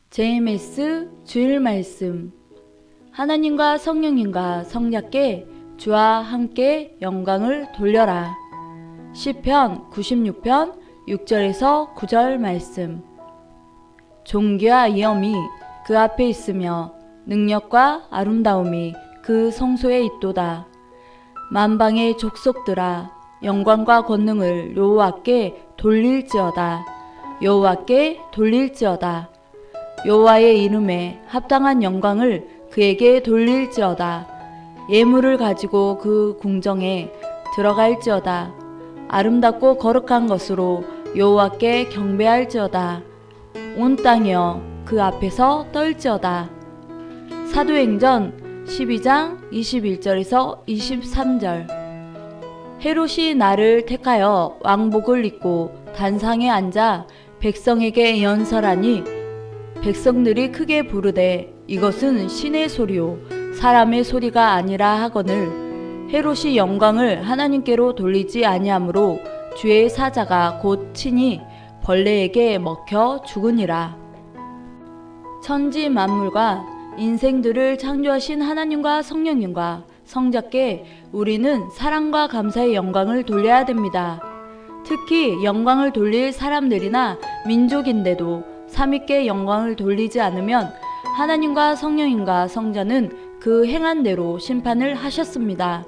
JMS 주일 말씀. 하나님과 성령님과 성자께 주와 함께 영광을 돌려라. 시편 96편 6절에서 9절 말씀. 존귀와 위엄이 그 앞에 있으며 능력과 아름다움이 그 성소에 있도다. 만방의 족속들아, 영광과 권능을 여호와께 돌릴지어다. 여호와께 돌릴지어다. 여호와의 이름에 합당한 영광을 그에게 돌릴지어다. 예물을 가지고 그 궁정에 들어갈지어다. 아름답고 거룩한 것으로 여호와께 경배할지어다. 온 땅이여 그 앞에서 떨지어다. 사도행전 12장 21절에서 23절. 헤롯이 나를 택하여 왕복을 입고 단상에 앉아 백성에게 연설하니 백성들이 크게 부르되 이것은 신의 소리요 사람의 소리가 아니라 하거늘 헤롯이 영광을 하나님께로 돌리지 아니하므로 주의 사자가 곧 친히 벌레에게 먹혀 죽으니라. 천지 만물과 인생들을 창조하신 하나님과 성령님과 성자께 우리는 사랑과 감사의 영광을 돌려야 됩니다. 특히 영광을 돌릴 사람들이나 민족인데도 삼위께 영광을 돌리지 않으면 하나님과 성령님과 성자는 그 행한 대로 심판을 하셨습니다.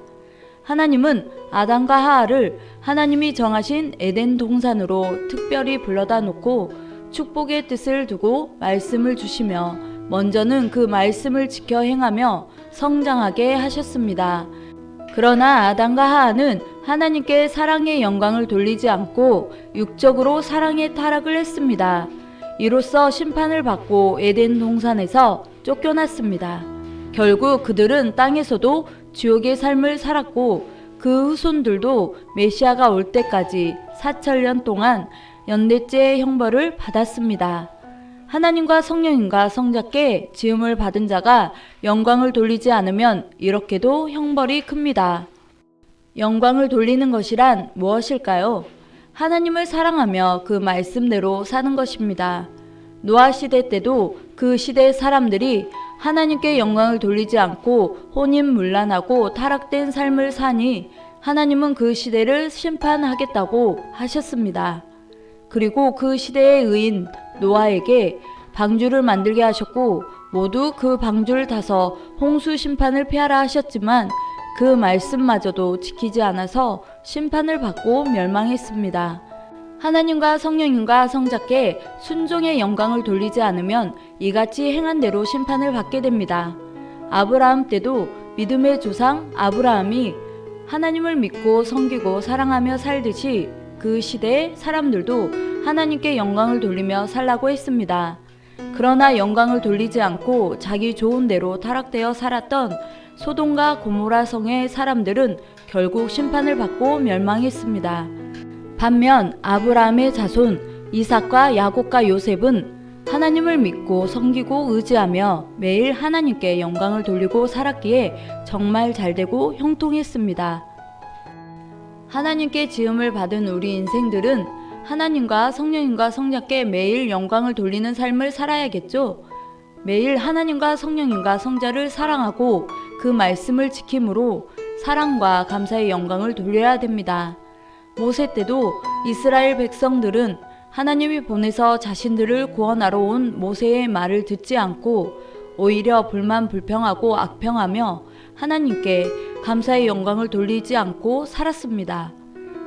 하나님은 아담과 하하를 하나님이 정하신 에덴 동산으로 특별히 불러다 놓고 축복의 뜻을 두고 말씀을 주시며 먼저는 그 말씀을 지켜 행하며 성장하게 하셨습니다. 그러나 아담과 하하는 하나님께 사랑의 영광을 돌리지 않고 육적으로 사랑의 타락을 했습니다. 이로써 심판을 받고 에덴 동산에서 쫓겨났습니다. 결국 그들은 땅에서도 지옥의 삶을 살았고 그 후손들도 메시아가 올 때까지 4천년 동안 연대죄의 형벌을 받았습니다. 하나님과 성령님과 성자께 지음을 받은 자가 영광을 돌리지 않으면 이렇게도 형벌이 큽니다. 영광을 돌리는 것이란 무엇일까요? 하나님을 사랑하며 그 말씀대로 사는 것입니다. 노아 시대 때도 그 시대 사람들이 하나님께 영광을 돌리지 않고 혼인문란하고 타락된 삶을 사니 하나님은 그 시대를 심판하겠다고 하셨습니다. 그리고 그 시대의 의인 노아에게 방주를 만들게 하셨고 모두 그 방주를 타서 홍수 심판을 피하라 하셨지만 그 말씀마저도 지키지 않아서 심판을 받고 멸망했습니다. 하나님과 성령님과 성자께 순종의 영광을 돌리지 않으면 이같이 행한 대로 심판을 받게 됩니다. 아브라함 때도 믿음의 조상 아브라함이 하나님을 믿고 섬기고 사랑하며 살듯이 그 시대의 사람들도 하나님께 영광을 돌리며 살라고 했습니다. 그러나 영광을 돌리지 않고 자기 좋은 대로 타락되어 살았던 소돔과 고모라 성의 사람들은 결국 심판을 받고 멸망했습니다. 반면 아브라함의 자손 이삭과 야곱과 요셉은 하나님을 믿고 섬기고 의지하며 매일 하나님께 영광을 돌리고 살았기에 정말 잘되고 형통했습니다. 하나님께 지음을 받은 우리 인생들은 하나님과 성령님과 성자께 매일 영광을 돌리는 삶을 살아야겠죠. 매일 하나님과 성령님과 성자를 사랑하고 그 말씀을 지킴으로 사랑과 감사의 영광을 돌려야 됩니다. 모세 때도 이스라엘 백성들은 하나님이 보내서 자신들을 구원하러 온 모세의 말을 듣지 않고 오히려 불만불평하고 악평하며 하나님께 감사의 영광을 돌리지 않고 살았습니다.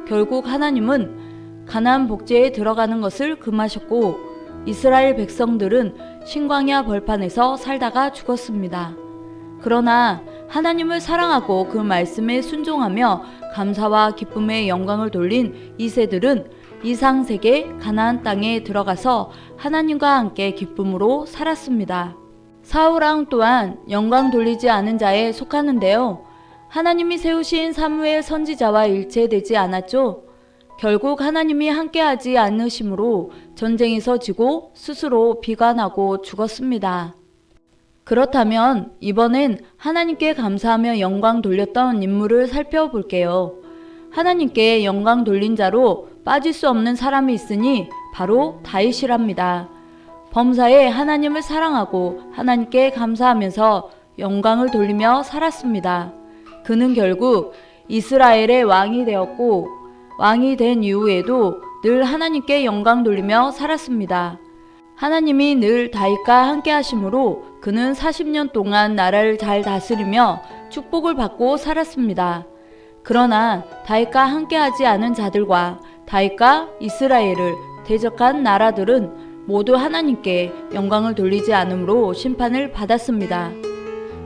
결국 하나님은 가나안 복지에 들어가는 것을 금하셨고 이스라엘 백성들은 신광야 벌판에서 살다가 죽었습니다. 그러나 하나님을 사랑하고 그 말씀에 순종하며 감사와 기쁨의 영광을 돌린 이세들은 이상세계 가나안 땅에 들어가서 하나님과 함께 기쁨으로 살았습니다. 사울왕 또한 영광 돌리지 않은 자에 속하는데요. 하나님이 세우신 사무엘 선지자와 일체되지 않았죠. 결국 하나님이 함께하지 않으심으로 전쟁에서 지고 스스로 비관하고 죽었습니다. 그렇다면 이번엔 하나님께 감사하며 영광 돌렸던 인물을 살펴볼게요. 하나님께 영광 돌린 자로 빠질 수 없는 사람이 있으니 바로 다윗이랍니다. 범사에 하나님을 사랑하고 하나님께 감사하면서 영광을 돌리며 살았습니다. 그는 결국 이스라엘의 왕이 되었고 왕이 된 이후에도 늘 하나님께 영광 돌리며 살았습니다. 하나님이 늘 다윗과 함께 하심으로 그는 40년 동안 나라를 잘 다스리며 축복을 받고 살았습니다. 그러나 다윗과 함께하지 않은 자들과 다윗과 이스라엘을 대적한 나라들은 모두 하나님께 영광을 돌리지 않으므로 심판을 받았습니다.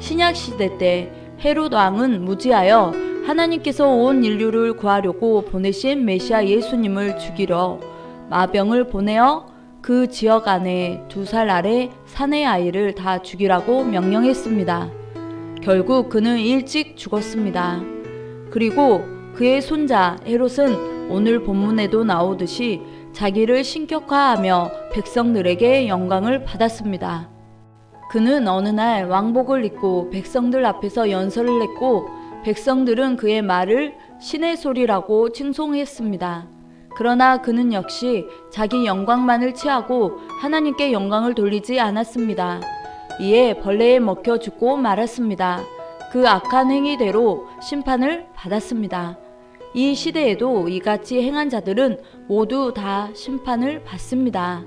신약시대 때 헤롯 왕은 무지하여 하나님께서 온 인류를 구하려고 보내신 메시아 예수님을 죽이러 마병을 보내어 그 지역 안에 2살 아래 사내 아이를 다 죽이라고 명령했습니다. 결국 그는 일찍 죽었습니다. 그리고 그의 손자 헤롯은 오늘 본문에도 나오듯이 자기를 신격화하며 백성들에게 영광을 받았습니다. 그는 어느 날 왕복을 입고 백성들 앞에서 연설을 했고 백성들은 그의 말을 신의 소리라고 칭송했습니다. 그러나 그는 역시 자기 영광만을 취하고 하나님께 영광을 돌리지 않았습니다. 이에 벌레에 먹혀 죽고 말았습니다. 그 악한 행위대로 심판을 받았습니다. 이 시대에도 이같이 행한 자들은 모두 다 심판을 받습니다.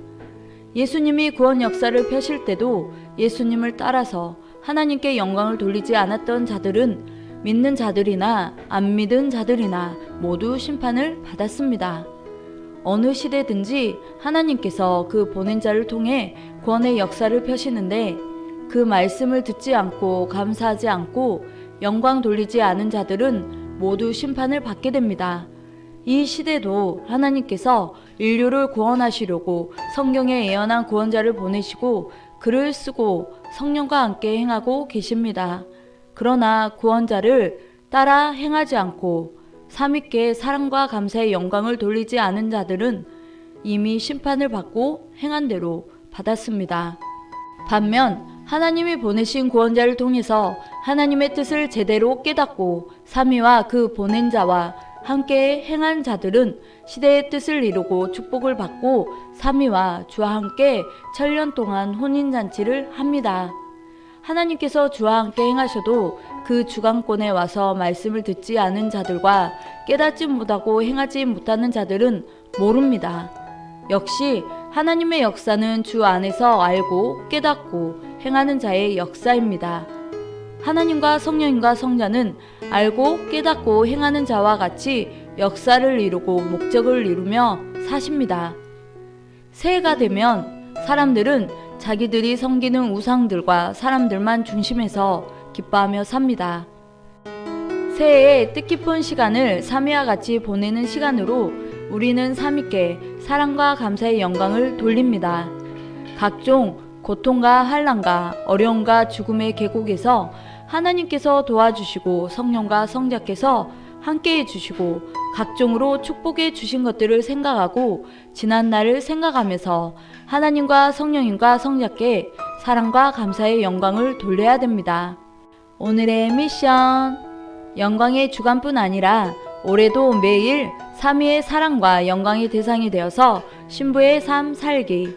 예수님이 구원 역사를 펴실 때도 예수님을 따라서 하나님께 영광을 돌리지 않았던 자들은 믿는 자들이나 안 믿은 자들이나 모두 심판을 받았습니다. 어느 시대든지 하나님께서 그 보낸 자를 통해 구원의 역사를 펴시는데 그 말씀을 듣지 않고 감사하지 않고 영광 돌리지 않은 자들은 모두 심판을 받게 됩니다. 이 시대도 하나님께서 인류를 구원하시려고 성경에 예언한 구원자를 보내시고 글을 쓰고 성령과 함께 행하고 계십니다. 그러나 구원자를 따라 행하지 않고 삼위께 사랑과 감사의 영광을 돌리지 않은 자들은 이미 심판을 받고 행한 대로 받았습니다. 반면 하나님이 보내신 구원자를 통해서 하나님의 뜻을 제대로 깨닫고 삼위와 그 보낸 자와 함께 행한 자들은 시대의 뜻을 이루고 축복을 받고 삼위와 주와 함께 천년 동안 혼인잔치를 합니다. 하나님께서 주와 함께 행하셔도 그 주관권에 와서 말씀을 듣지 않은 자들과 깨닫지 못하고 행하지 못하는 자들은 모릅니다. 역시 하나님의 역사는 주 안에서 알고 깨닫고 행하는 자의 역사입니다. 하나님과 성령님과 성자는 알고 깨닫고 행하는 자와 같이 역사를 이루고 목적을 이루며 사십니다. 새해가 되면 사람들은 자기들이 섬기는 우상들과 사람들만 중심해서 기뻐하며 삽니다. 새해의 뜻깊은 시간을 삼위와 같이 보내는 시간으로 우리는 삼위께 사랑과 감사의 영광을 돌립니다. 각종 고통과 환난과 어려움과 죽음의 계곡에서 하나님께서 도와주시고 성령과 성자께서 함께해 주시고 각종으로 축복해 주신 것들을 생각하고 지난 날을 생각하면서 하나님과 성령님과 성자께 사랑과 감사의 영광을 돌려야 됩니다. 오늘의 미션, 영광의 주관뿐 아니라 올해도 매일 삼위의 사랑과 영광의 대상이 되어서 신부의 삶 살기,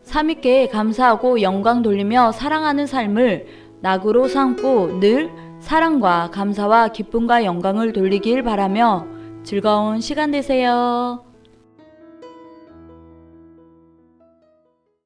삼위께 감사하고 영광 돌리며 사랑하는 삶을 낙으로 삼고 늘 사랑과 감사와 기쁨과 영광을 돌리길 바라며 즐거운 시간 되세요.